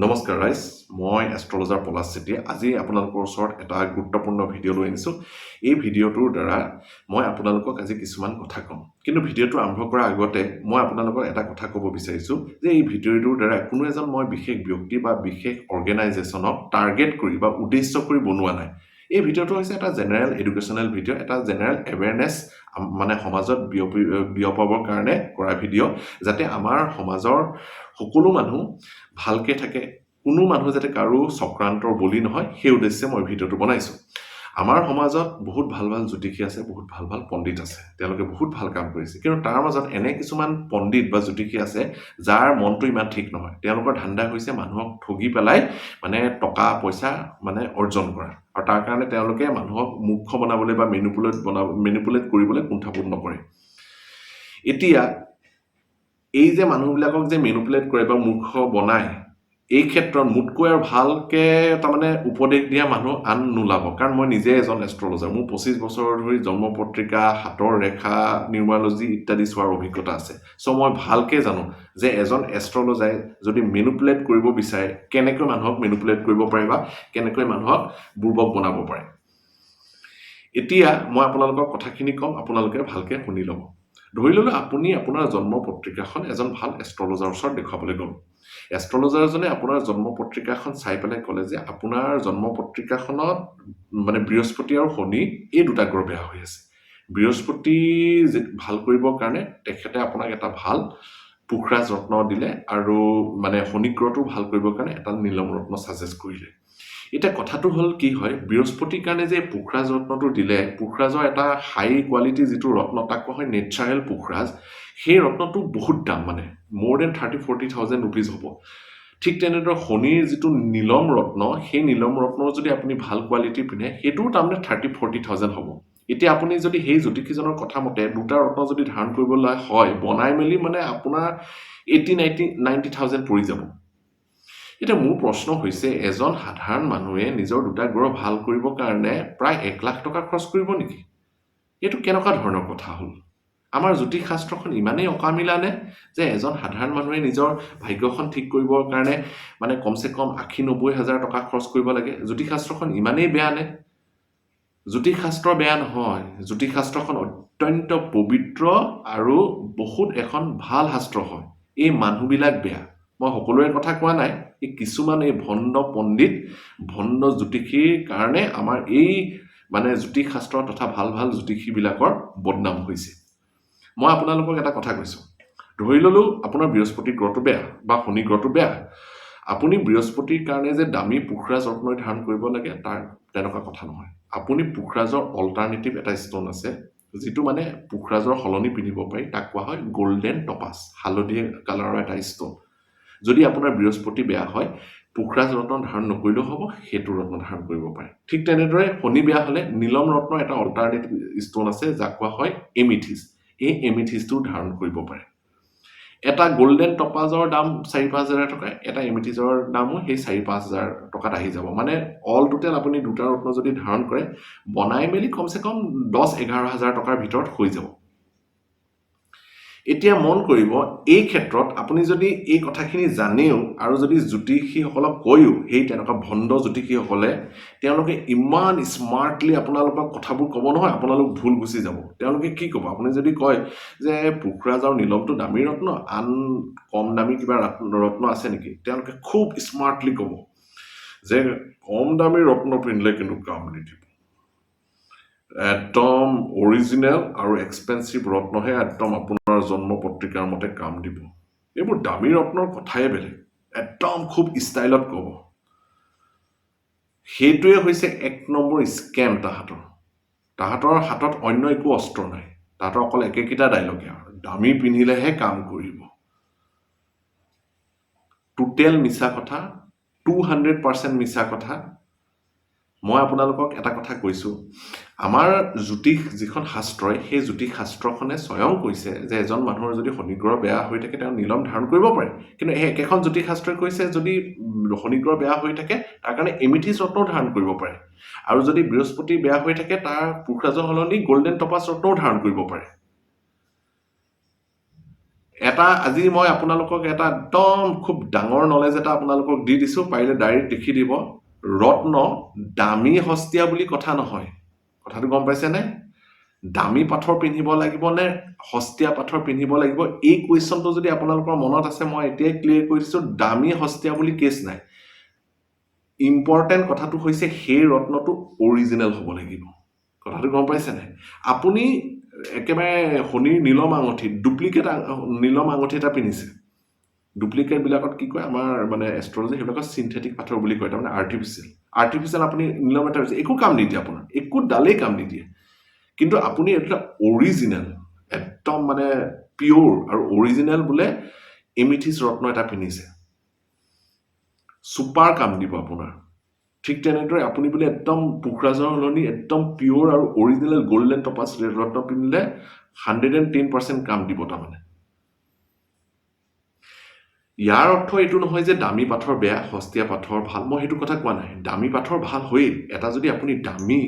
নমস্কাৰ ৰাইজ মই এষ্ট্ৰলজাৰ পলাশ চেতিয়া আজি আপোনালোকৰ ওচৰত এটা গুৰুত্বপূৰ্ণ ভিডিঅ' লৈ আনিছোঁ এই ভিডিঅ'টোৰ দ্বাৰা মই আপোনালোকক আজি কিছুমান কথা ক'ম কিন্তু ভিডিঅ'টো আৰম্ভ কৰাৰ আগতে মই আপোনালোকক এটা কথা ক'ব বিচাৰিছোঁ যে এই ভিডিঅ'টোৰ দ্বাৰা কোনো এজন মই বিশেষ ব্যক্তি বা বিশেষ অৰ্গেনাইজেশ্যনক টাৰ্গেট কৰি বা উদ্দেশ্য কৰি বনোৱা নাই এই ভিডিঅ'টো হৈছে এটা জেনেৰেল এডুকেশ্যনেল ভিডিঅ' এটা জেনেৰেল এৱেৰনেছ মানে সমাজত বিয়পাবৰ কাৰণে কৰা ভিডিঅ' যাতে আমাৰ সমাজৰ সকলো মানুহ ভালকে থাকে কোনো মানুহ যাতে কাৰো চক্ৰান্তৰ বলি নহয় সেই উদ্দেশ্যে মই ভিডিঅ'টো বনাইছো আমাৰ সমাজত বহুত ভাল ভাল জ্যোতিষী আছে বহুত ভাল ভাল পণ্ডিত আছে তেওঁলোকে বহুত ভাল কাম কৰিছে কিন্তু তাৰ মাজত এনে কিছুমান পণ্ডিত বা জ্যোতিষী আছে যাৰ মনটো ইমান ঠিক নহয় তেওঁলোকৰ ধান্দা হৈছে মানুহক ঠগি পেলাই মানে টকা পইচা মানে অৰ্জন কৰা আৰু তাৰ কাৰণে তেওঁলোকে মানুহক মূৰ্খ বনাবলৈ বা মেনিপুলেট কৰিবলৈ কুণ্ঠাবোধ নকৰে এতিয়া এই যে মানুহবিলাকক যে মেনিপুলেট কৰে বা মূৰ্খ বনায় এই ক্ষেত্ৰত মোতকৈ আৰু ভালকে তাৰমানে উপদেশ দিয়া মানুহ আন নোলাব কাৰণ মই নিজে এজন এষ্ট্ৰলজাৰ মোৰ 25 বছৰ ধৰি জন্ম পত্ৰিকা হাতৰ ৰেখা নিউমাৰলজি ইত্যাদি চোৱাৰ অভিজ্ঞতা আছে সো মই ভালকে জানো যে এজন এষ্ট্ৰলজাৰে যদি মেনিপুলেট কৰিব বিচাৰে কেনেকৈ মানুহক মেনিপুলেট কৰিব পাৰে বা কেনেকৈ মানুহক বুৰ্বক বনাব পাৰে এতিয়া মই আপোনালোকৰ কথাখিনি কম আপোনালোকে ভালকে শুনি ল'ব ধৰি ললো আপুনি আপোনাৰ জন্ম পত্ৰিকাখন এজন ভাল এষ্ট্ৰলজাৰৰ ওচৰত দেখাবলৈ গ'ল এষ্ট্ৰলজাৰজনে আপোনাৰ জন্ম পত্ৰিকাখন চাই পেলাই ক'লে যে আপোনাৰ জন্ম পত্ৰিকাখনত মানে বৃহস্পতি আৰু শনি এই দুটা গ্ৰহ বেয়া হৈ আছে বৃহস্পতি ভাল কৰিবৰ কাৰণে তেখেতে আপোনাক এটা ভাল পুখৰাজ ৰত্ন দিলে আৰু মানে শনি গ্ৰহটো ভাল কৰিবৰ কাৰণে এটা নীলম ৰত্ন সাজেষ্ট কৰিলে এটা কথাটো হল কি হয় বৃহস্পতিৰ কাৰণে যে পুখৰাজ ৰত্নটো দিলে পুখৰাজৰ এটা হাই কোৱালিটি যেটো ৰত্ন তাক কোৱা হয় নেচাৰেল পুখৰাজ সেই ৰত্নটো বহুত দাম মানে more than 30-40,000 rupees হ'ব ঠিক তেনেদৰে শনিৰ যেটো নীলম ৰত্ন সেই নীলম ৰত্ন যদি আপুনি ভাল কোৱালিটি পিনে হেটো তাৰমানে 30-40,000 হ'ব এতিয়া আপুনি যদি সেই জ্যোতিষীজনৰ কথা মতে দুটা ৰত্ন যদি ধাৰণ কৰিবলৈ হয় বনাই মেলি মানে আপোনাৰ 80-90,000 পৰি যাব এটা মোৰ প্ৰশ্ন হৈছে এজন সাধাৰণ মানুহে নিজৰ দুটা গ্ৰহ ভাল কৰিবৰ কাৰণে প্ৰায় 1 লাখ টকা খৰচ কৰিব নেকি এটো কেনেকুৱা ধৰণৰ কথা হল আমাৰ জ্যোতিষ শাস্ত্ৰখন ইমানেই অকামিলানে যে এজন সাধাৰণ মানুহে নিজৰ ভাগ্যখন ঠিক কৰিবৰ কাৰণে মানে কমসে কম 80-90,000 টকা খৰচ কৰিব লাগে জ্যোতিষ শাস্ত্ৰখন ইমানেই বেয়া নে জ্যোতিষ শাস্ত্ৰ বেয়া নহয় জ্যোতিষ শাস্ত্ৰখন অত্যন্ত পবিত্ৰ আৰু বহুত এখন ভাল শাস্ত্ৰ হয় এই মানুহবিলাক বেয়া মই সকলোৰে কথা কোৱা নাই এই কিছুমান এই ভণ্ড পণ্ডিত ভণ্ড জ্যোতিষীৰ কাৰণে আমাৰ এই মানে জ্যোতিষ শাস্ত্ৰ তথা ভাল ভাল জ্যোতিষী বিলাকৰ বদনাম হৈছে মই আপোনালোকক এটা কথা কৈছো ধৰি ললো আপোনাৰ বৃহস্পতি গ্ৰহটো বেয়া বা শনি গ্ৰহটো বেয়া আপুনি বৃহস্পতিৰ কাৰণে যে দামী পুখৰাজ ৰত্ন ধাৰণ কৰিব লাগে তাৰ তেনেকুৱা কথা নহয় আপুনি পুখৰাজৰ অল্টাৰনেটিভ এটা ষ্টন আছে যেটো মানে পুখৰাজৰ হলনি পিনিব পাৰি তাক কোৱা হয় গোল্ডেন টপাস হালধীয়া কালাৰৰ এটা ষ্টন যদি আপোনাৰ বৃহস্পতি বেয়া হয় পুখৰাজ ৰত্ন ধাৰণ নকৰিলেও হ'ব হেতু ৰত্ন ধাৰণ কৰিব পাৰে ঠিক তেনেদৰে শনি বেয়া হলে নীলম ৰত্ন এটা অল্টাৰনেটিভ ষ্টন আছে যাক কোৱা হয় এমিথিছ এই এমিথিছটো ধাৰণ কৰিব পাৰে এটা গোল্ডেন টপাজৰ দাম 4-5,000 টকা এটা এমিথিছৰ দামও সেই 4-5,000 টকাত আহি যাব মানে অল টোটাল আপুনি দুটা ৰত্ন যদি ধাৰণ কৰে বনাই মেলি কমসে কম 10-11,000 টকাৰ ভিতৰত হৈ যাব এতিয়া মন কৰিব এই ক্ষেত্ৰত আপুনি যদি এই কথাখিনি জানেও আৰু যদি জ্যোতিষীসকলক কৈও সেই তেনেকুৱা ভণ্ড জ্যোতিষীসকলে তেওঁলোকে ইমান স্মাৰ্টলি আপোনালোকক কথাবোৰ ক'ব নহয় আপোনালোক ভুল গুচি যাব তেওঁলোকে কি ক'ব আপুনি যদি কয় যে পুখৰাজ আৰু নীলমটো দামী ৰত্ন আন কম দামী কিবা ৰত্ন আছে নেকি তেওঁলোকে খুব স্মাৰ্টলি ক'ব যে কম দামী ৰত্ন পিন্ধিলে কিন্তু কাম নিদিব একদম অৰিজিনেল আৰু এক্সপেন্সিভ ৰত্নহে একদম আপোনাৰ জন্ম পত্ৰিকাৰ মতে কাম দিব এইবোৰ দামী ৰত্নৰ কথাই বেলেগ একদম খুব ষ্টাইলত ক'ব হেতুৱে হৈছে এক নম্বৰ স্কেম তাহাতৰ হাতত অন্য একো অস্ত্ৰ নাই তাহাতৰ অকল একেকিটা ডায়লগে দামী পিন্ধিলেহে কাম কৰিব টোটেল মিছা কথা 200% মিছা কথা মই আপোনালোকক এটা কথা কৈছো আমাৰ জ্যোতিষ যিখন শাস্ত্ৰই সেই জ্যোতিষ শাস্ত্ৰখনে স্বয়ং কৈছে যে এজন মানুহৰ যদি শনি গ্ৰহ বেয়া হৈ থাকে তেওঁ নীলম ধাৰণ কৰিব পাৰে কিন্তু এই একেখন জ্যোতিষ শাস্ত্ৰই কৈছে যদি শনি গ্ৰহ বেয়া হৈ থাকে তাৰ কাৰণে এমিথিছ ৰত্ন ধাৰণ কৰিব পাৰে আৰু যদি বৃহস্পতি বেয়া হৈ থাকে তাৰ পুখৰাজৰ হলনি গোল্ডেন টপাস ৰত্ন ধাৰণ কৰিব পাৰে এটা আজি মই আপোনালোকক এটা একদম খুব ডাঙৰ নলেজ এটা আপোনালোকক দি দিছোঁ, পাৰিলে ডাইৰেক্ট লিখি দিব। ৰত্ন দামী হস্তীয়া বুলি কথা নহয়, কথাটো গম পাইছেনে? দামী পাথৰ পিন্ধিব লাগিব নে হস্তীয়া পাথৰ পিন্ধিব লাগিব, এই কুৱেশ্যনটো যদি আপোনালোকৰ মনত আছে মই এতিয়াই ক্লিয়াৰ কৰি দিছোঁ। দামী হস্তীয়া বুলি কেছ নাই। ইম্পৰ্টেণ্ট কথাটো হৈছে সেই ৰত্নটো অৰিজিনেল হ'ব লাগিব, কথাটো গম পাইছেনে? আপুনি একেবাৰে শনিৰ নীলম আঙঠি, ডুপ্লিকেট নীলম আঙঠি এটা পিন্ধিছে। ডুপ্লিকেটবিলাকত কি কয় আমাৰ মানে এষ্ট্ৰলজি, সেইবিলাকত চিনথেটিক পাথৰ বুলি কয়, তাৰমানে আৰ্টিফিচিয়েল আপুনি নীলম এটা হৈছে, একো কাম নিদিয়ে আপোনাৰ, একো ডালেই কাম নিদিয়ে। কিন্তু আপুনি এটা অৰিজিনেল, একদম মানে পিয়'ৰ আৰু অৰিজিনেল বোলে এমিথিছ ৰত্ন এটা পিন্ধিছে, ছুপাৰ কাম দিব আপোনাৰ। ঠিক তেনেদৰে আপুনি বোলে একদম পুখৰাজৰ সলনি একদম পিয়'ৰ আৰু অৰিজিনেল গল্ডেন টপাজ ৰত্ন পিন্ধিলে 110% কাম দিব তাৰমানে। ইয়াৰ অৰ্থ এইটো নহয় যে দামী পাথৰ বেয়া, সস্তীয়া পাথৰ ভাল, মই সেইটো কথা কোৱা নাই। দামী পাথৰ ভাল হয়েই, এটা যদি আপুনি দামী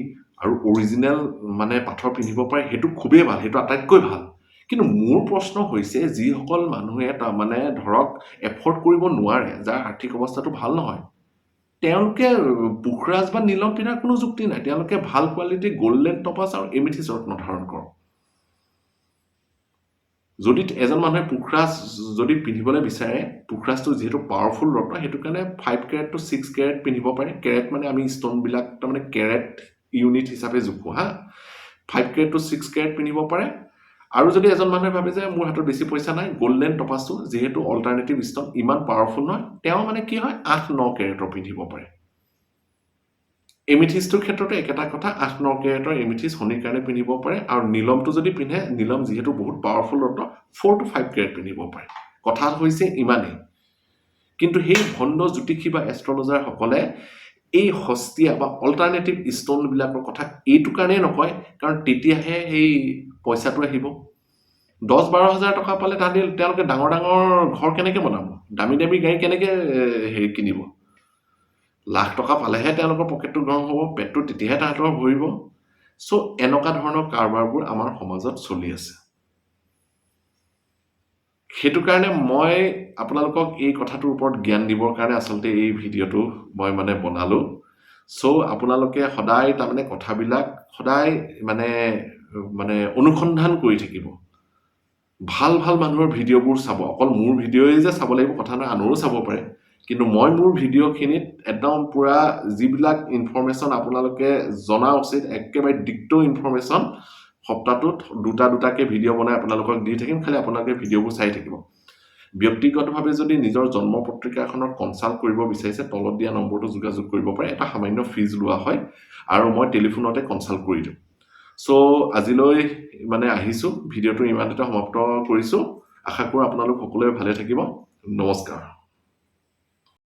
আৰু অৰিজিনেল মানে পাথৰ পিন্ধিব পাৰে সেইটো খুবেই ভাল, সেইটো আটাইতকৈ ভাল। কিন্তু মোৰ প্ৰশ্ন হৈছে যিসকল মানুহে তাৰমানে ধৰক এফৰ্ড কৰিব নোৱাৰে, যাৰ আৰ্থিক অৱস্থাটো ভাল নহয়, তেওঁলোকে পুখৰাজ বা নীলম পিন্ধাৰ কোনো যুক্তি নাই। তেওঁলোকে ভাল কোৱালিটিৰ গল্ডেন টপাজ আৰু এমিথিছ ৰত্ন ধাৰণ কৰক। যদি এজন মানুহে পুখৰাজ যদি পিন্ধিবলৈ বিচাৰে, পুখৰাজটো যিহেতু পাৱাৰফুল ৰত্ন, সেইটো কাৰণে 5 কেৰেট টু 6 কেৰেট পিন্ধিব পাৰে। কেৰেট মানে আমি ষ্ট'নবিলাক তাৰমানে কেৰেট ইউনিট হিচাপে জোখোঁ হা। 5 কেৰেট টু 6 কেৰেট পিন্ধিব পাৰে। আৰু যদি এজন মানুহে ভাবে যে মোৰ হাতত বেছি পইচা নাই, গল্ডেন টপাজটো যিহেতু অল্টাৰনেটিভ ষ্ট'ন ইমান পাৱাৰফুল নহয়, তেওঁ মানে কি হয় 8-9 কেৰেটৰ পিন্ধিব পাৰে। এমিথিছটোৰ ক্ষেত্ৰতে একেটা কথা, 8-9 কেৰেটৰ এমিথিছ শনিৰ কাৰণে পিন্ধিব পাৰে। আৰু নীলমটো যদি পিন্ধে, নীলম যিহেতু বহুত পাৱাৰফুল ৰত্ন, 4 to 5 কেৰেট পিন্ধিব পাৰে। কথা হৈছে ইমানেই। কিন্তু সেই ভণ্ড জ্যোতিষী বা এষ্ট্ৰলজাৰসকলে এই সস্তীয়া বা অল্টাৰনেটিভ ষ্ট'নবিলাকৰ কথা এইটো কাৰণেই নকয়, কাৰণ তেতিয়াহে সেই পইচাটো আহিব। 10-12 হাজাৰ টকা পালে তেওঁলোকে ডাঙৰ ডাঙৰ ঘৰ কেনেকৈ বনাব, দামী দামী গাড়ী কেনেকৈ কিনিব? লাখ টকা পালেহে তেওঁলোকৰ পকেটটো গৰম হ'ব, পেটটো তেতিয়াহে তাহাঁতৰ ভৰিব। চ' এনেকুৱা ধৰণৰ কাৰবাৰবোৰ আমাৰ সমাজত চলি আছে। সেইটো কাৰণে মই আপোনালোকক এই কথাটোৰ ওপৰত জ্ঞান দিবৰ কাৰণে আচলতে এই ভিডিঅ'টো মই মানে বনালোঁ। চ' আপোনালোকে সদায় তাৰমানে কথাবিলাক সদায় মানে অনুসন্ধান কৰি থাকিব। ভাল ভাল মানুহৰ ভিডিঅ'বোৰ চাব। অকল মোৰ ভিডিঅ'ই যে চাব লাগিব কথা নহয়, আনৰো চাব পাৰে। কিন্তু মই মোৰ ভিডিঅ'খিনিত একদম পুৰা যিবিলাক ইনফৰমেশ্যন আপোনালোকে জনা উচিত, একেবাৰে ডিক্টো ইনফৰমেশ্যন সপ্তাহটোত দুটাকৈ ভিডিঅ' বনাই আপোনালোকক দি থাকিম, খালি আপোনালোকে ভিডিঅ'বোৰ চাই থাকিব। ব্যক্তিগতভাৱে যদি নিজৰ জন্ম পত্ৰিকা এখনত কনচাল্ট কৰিব বিচাৰিছে, তলত দিয়া নম্বৰটো যোগাযোগ কৰিব পাৰে। এটা সামান্য ফিজ লোৱা হয় আৰু মই টেলিফোনতে কনচাল্ট কৰি দিওঁ। চ' আজিলৈ মানে আহিছোঁ, ভিডিঅ'টো ইমানতে সমাপ্ত কৰিছোঁ। আশা কৰোঁ আপোনালোক সকলোৱে ভালে থাকিব। নমস্কাৰ।